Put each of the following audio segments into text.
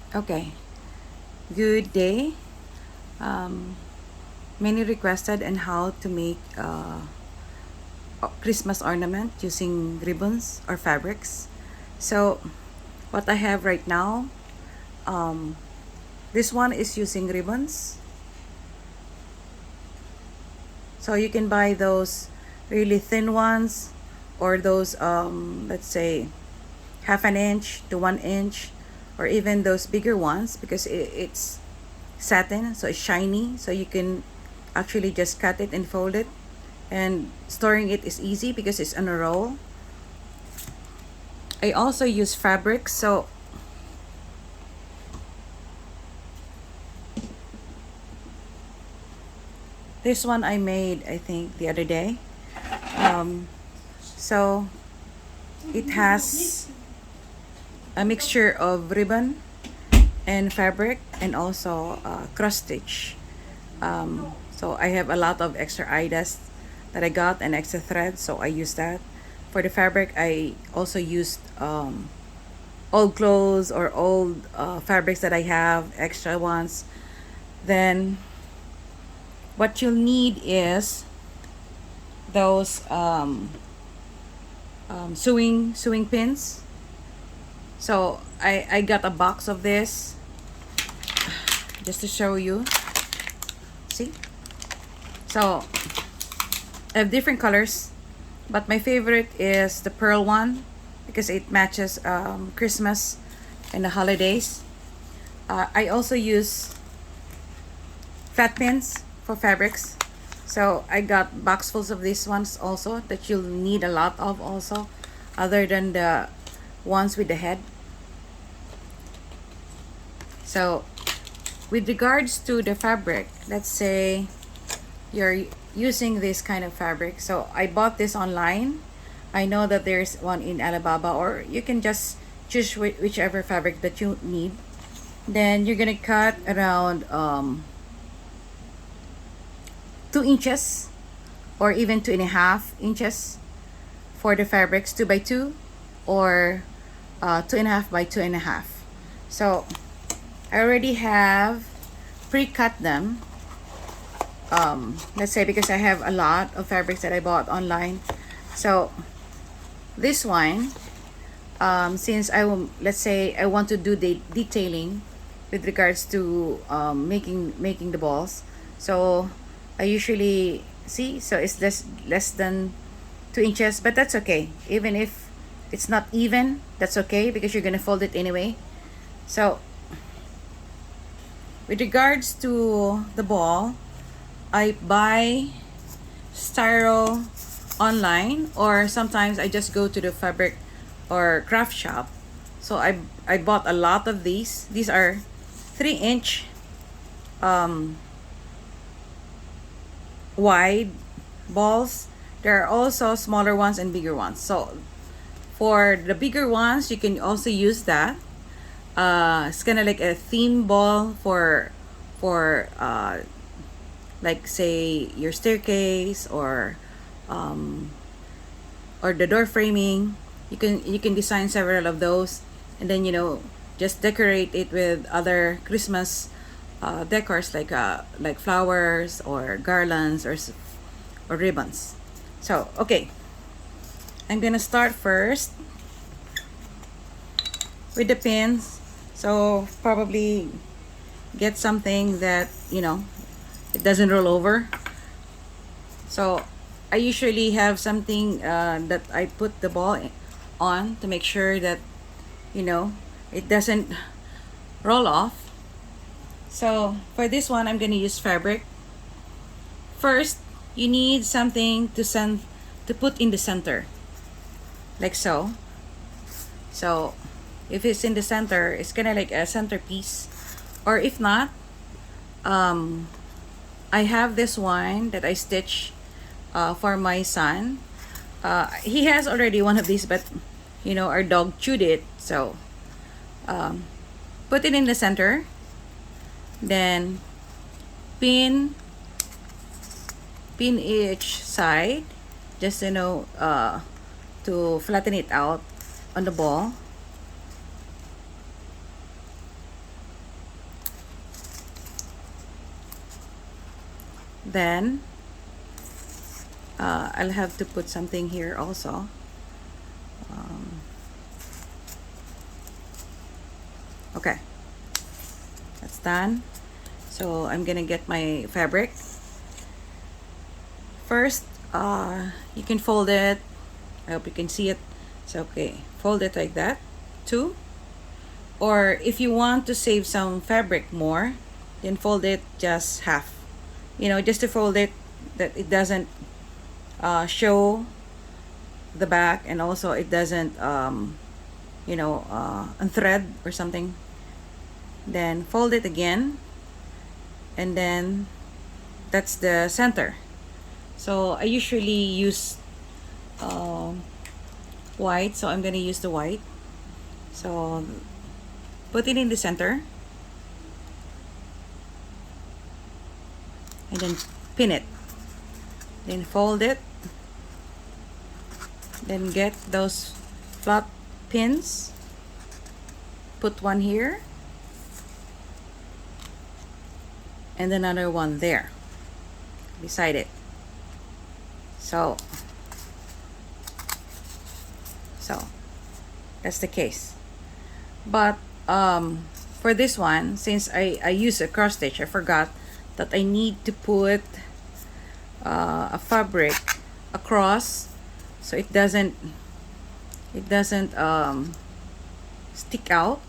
Okay, good day. Um, Many requested on how to make Christmas ornament using ribbons or fabrics. So, what I have right now, um, this one is using ribbons. So you can buy those really thin ones, or those let's say half an inch to 1 inch, or even those bigger ones because it's satin, so it's shiny, so you can actually just cut it and fold it, and storing it is easy because it's on a roll. I also use fabric, so this one I made, I think, the other day. So it has a mixture of ribbon and fabric, and also cross stitch. So I have a lot of extra eye-dust that I got, and extra thread, so I use that. For the fabric, I also used old clothes or old fabrics that I have, extra ones. Then what you'll need is those sewing pins. So I got a box of this just to show you. See? So I have different colors, but my favorite is the pearl one because it matches Christmas and the holidays. I also use flat pins for fabrics. So I got boxfuls of these ones also that you'll need a lot of also, other than the ones with the head. So with regards to the fabric, let's say you're using this kind of fabric. So I bought this online. I know that there's one in Alibaba, or you can just choose whichever fabric that you need. Then you're gonna cut around 2 inches, or even 2.5 inches for the fabrics, 2 by 2, or 2.5 by 2.5. So I already have pre-cut them. Let's say because I have a lot of fabrics that I bought online. So this one, since I will, let's say I want to do the detailing with regards to making the balls. So I usually see, so it's less than 2 inches, but that's okay. Even if it's not even, that's okay because you're gonna fold it anyway. So with regards to the ball, I buy styro online, or sometimes I just go to the fabric or craft shop. So I bought a lot of these. These are 3 inch um, wide balls. There are also smaller ones and bigger ones. So for the bigger ones, you can also use that. It's kind of like a theme ball for like say your staircase, or the door framing. You can design several of those, and then just decorate it with other Christmas decors, like flowers or garlands, or ribbons. So okay, I'm gonna start first with the pins. So probably get something that it doesn't roll over. So I usually have something that I put the ball on to make sure that it doesn't roll off. So for this one, I'm gonna use fabric. First, you need something to put in the center, like so. So if it's in the center, it's kind of like a centerpiece. Or if not, I have this one that I stitch for my son. He has already one of these, but our dog chewed it. So put it in the center, then pin each side, just to flatten it out on the ball. Then I'll have to put something here also. Okay, that's done. So I'm gonna get my fabric. First, you can fold it. I hope you can see it. It's okay. Fold it like that, too. Or if you want to save some fabric more, then fold it just half. Just to fold it that it doesn't show the back, and also it doesn't unthread or something. Then fold it again, and then that's the center. So I usually use white, so I'm gonna use the white. So put it in the center, and then pin it, then fold it, then get those flat pins, put one here and another one there beside it. So that's the case. But for this one, since I use a cross stitch, I forgot that I need to put a fabric across so it doesn't stick out.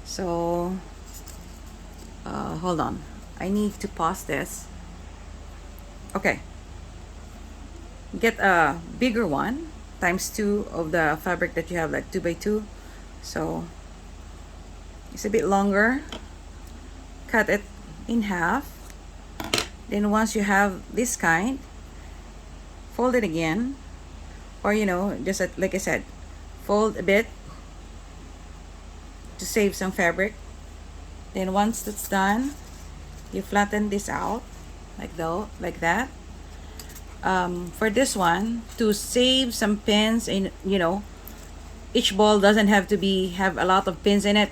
So hold on, I need to pause this. Okay, get a bigger one, ×2 of the fabric that you have, like 2x2. So it's a bit longer. Cut it in half. Then once you have this kind, fold it again, or just like I said, fold a bit to save some fabric. Then once that's done, you flatten this out like that. For this one, to save some pins in, each ball doesn't have to have a lot of pins in it.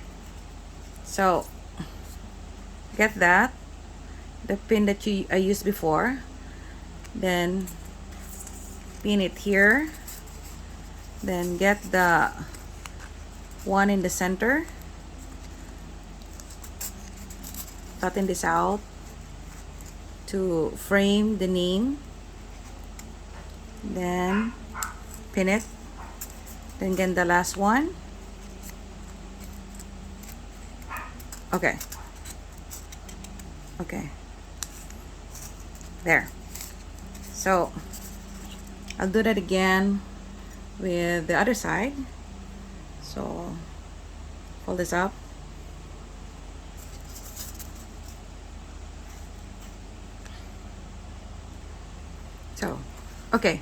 So get the pin that I used before, then pin it here, then get the one in the center, flatten this out to frame the name, then pin it, then get the last one. Okay, there. So I'll do that again with the other side. So fold this up, so okay,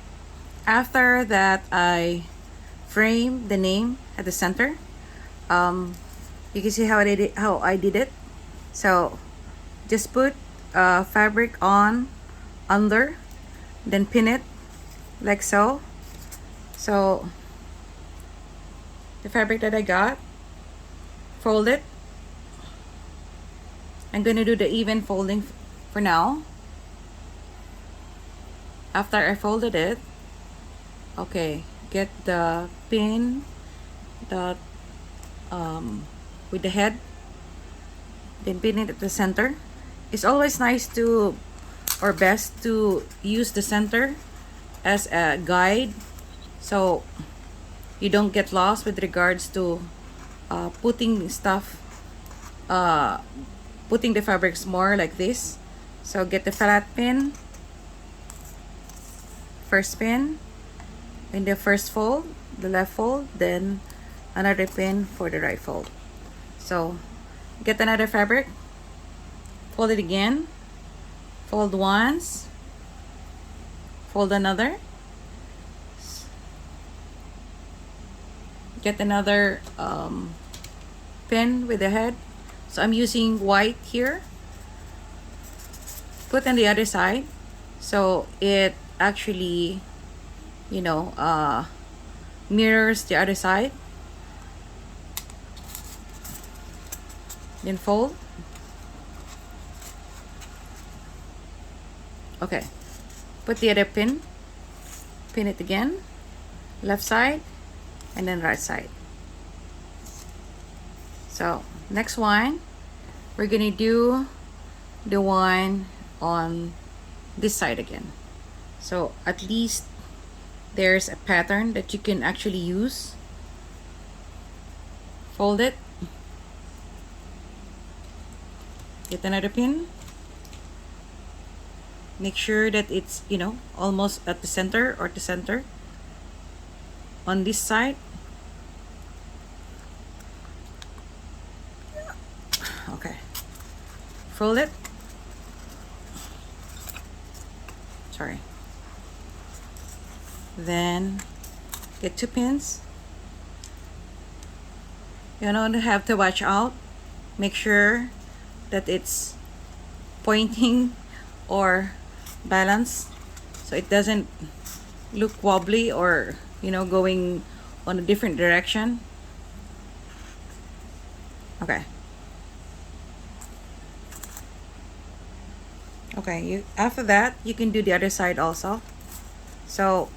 after that I frame the name at the center. You can see how I did it. So just put fabric on under, then pin it like so. So the fabric that I got, fold it. I'm gonna do the even folding for now. After I folded it, okay, get the pin that with the head, then pin it at the center. It's always nice to, or best to, use the center as a guide, so you don't get lost with regards to putting the fabrics more like this. So get the flat pin, first pin in the first fold, the left fold, then another pin for the right fold. So get another fabric, fold it again, fold once, fold another, get another pin with the head. So I'm using white here, put on the other side, so it actually mirrors the other side. Then fold, Okay, put the other pin it again, left side and then right side. So next one, we're gonna do the one on this side again. So at least there's a pattern that you can actually use. Fold it, get another pin, make sure that it's, you know, almost at the center or the center on this side. Okay, fold it, sorry, then get 2 pins. You don't have to watch out, make sure that it's pointing or balanced so it doesn't look wobbly or, you know, going on a different direction. Okay, after that you can do the other side also. So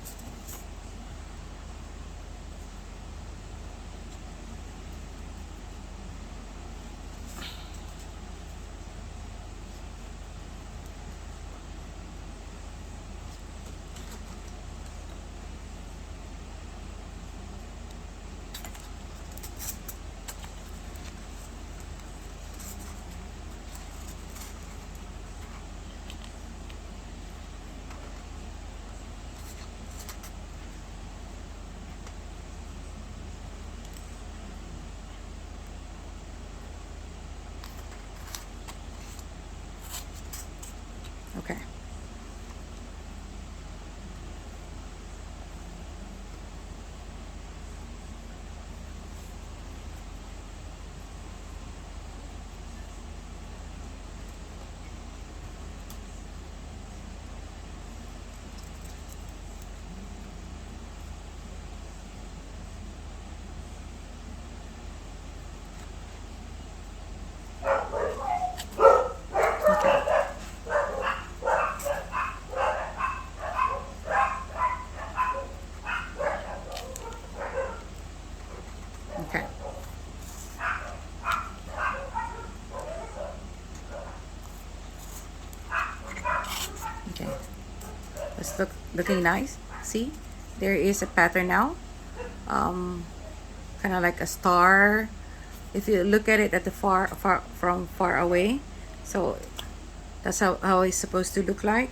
okay, okay, okay. It's looking nice. See, there is a pattern now, kind of like a star if you look at it at the far away. So that's how it's supposed to look like.